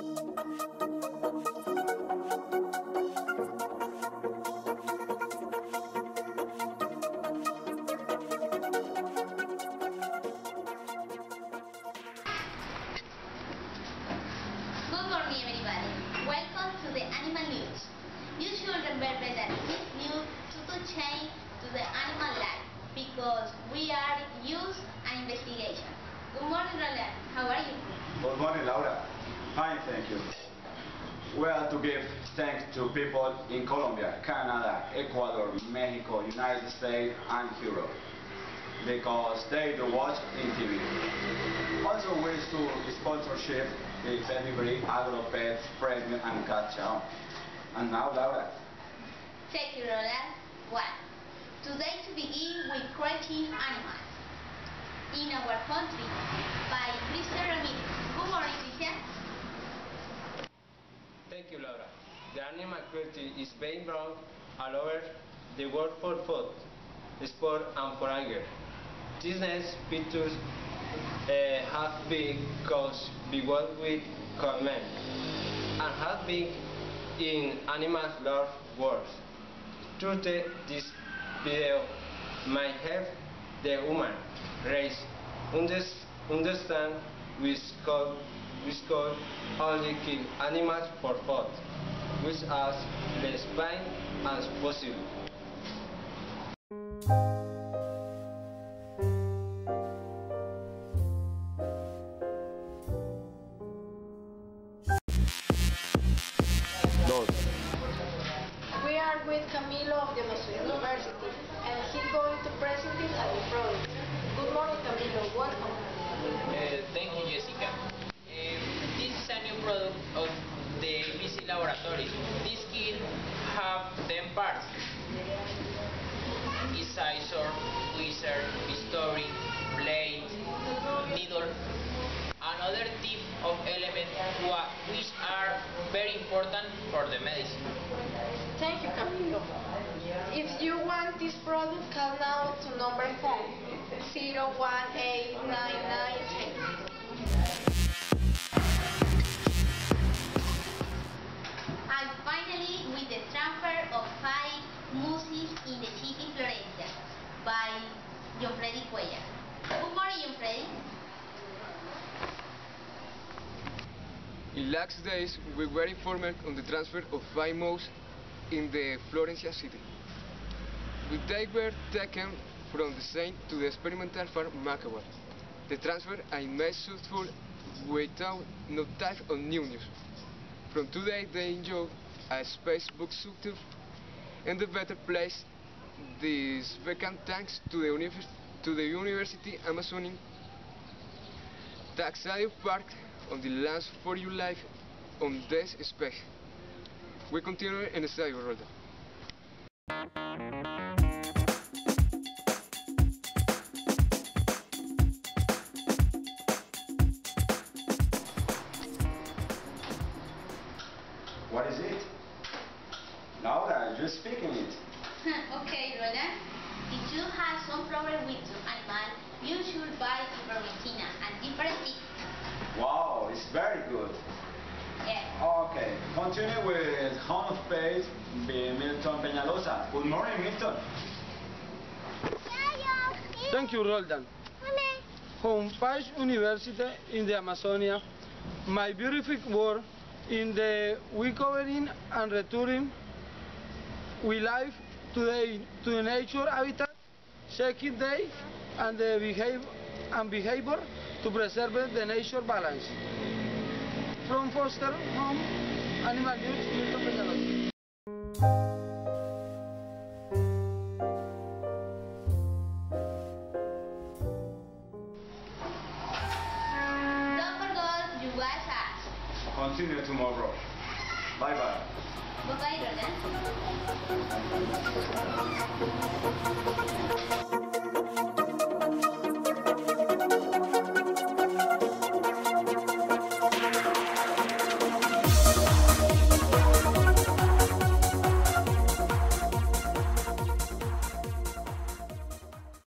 Good morning, everybody. Welcome to the Animal News. You should remember that this news to change to the animal life because we are use an investigation. Good morning, Roland. How are you? Good morning, Laura. Fine, thank you. Well, to give thanks to people in Colombia, Canada, Ecuador, Mexico, United States, and Europe, because they do watch in TV. Also, we do sponsorship with Delivery, Agro Pets, Premium, and Cat Chow. And now, Laura. Thank you, Roland. Well, today to begin with cruelty animals in our country by Christian Ramirez. Good morning, Christian. Thank you, Laura. The animal cruelty is being wrong all over the world for food, sport, and for anger. These next pictures have been caused because with comment and have been in animal love wars. Through this video might help the human race understand we should only kill animals for food, which as less pain as possible. We are with Camilo of the University, and he's going to present it as a product. Good morning, Camilo. Welcome. Thank you, Jessica. This is a new product of the BC laboratory. This kit have 10 parts. Incisor, tweezer, history, blade, needle, and other type of elements which are very important for the medicine. Thank you, Camilo. If you want this product, call now to number phone 0189910. And finally, with the transfer of 5 muses in the city Florencia by John Freddy Cuellar. Good morning, John Freddy. In last days, we were informed on the transfer of 5 mouse in the Florencia city. They were taken from the Saint to the experimental farm Macabre. The transfer is made successful without no type of new news. From today, they enjoy a space book structure and the better place this vacant thanks to the University Amazonian Taxative Park on the last for your life on this space. We continue in the study, Rolda. What is it? Laura, you're speaking it. Okay, Roland. If you have some problem with your animal, you should buy ivermectina and different things. Wow, it's very good. Yeah. Okay, continue with Home of Page by Milton Peñalosa. Good morning, Milton. Thank you, Roldan. Home Page University in the Amazonia, my beautiful work in the recovering and returning we live today to the nature habitat, checking day and the behavior to preserve the nature balance. From Foster Home, Animal News, Milton Peñalosa. Don't forget you guys ask. Continue tomorrow. Bye-bye. Bye-bye, Roland.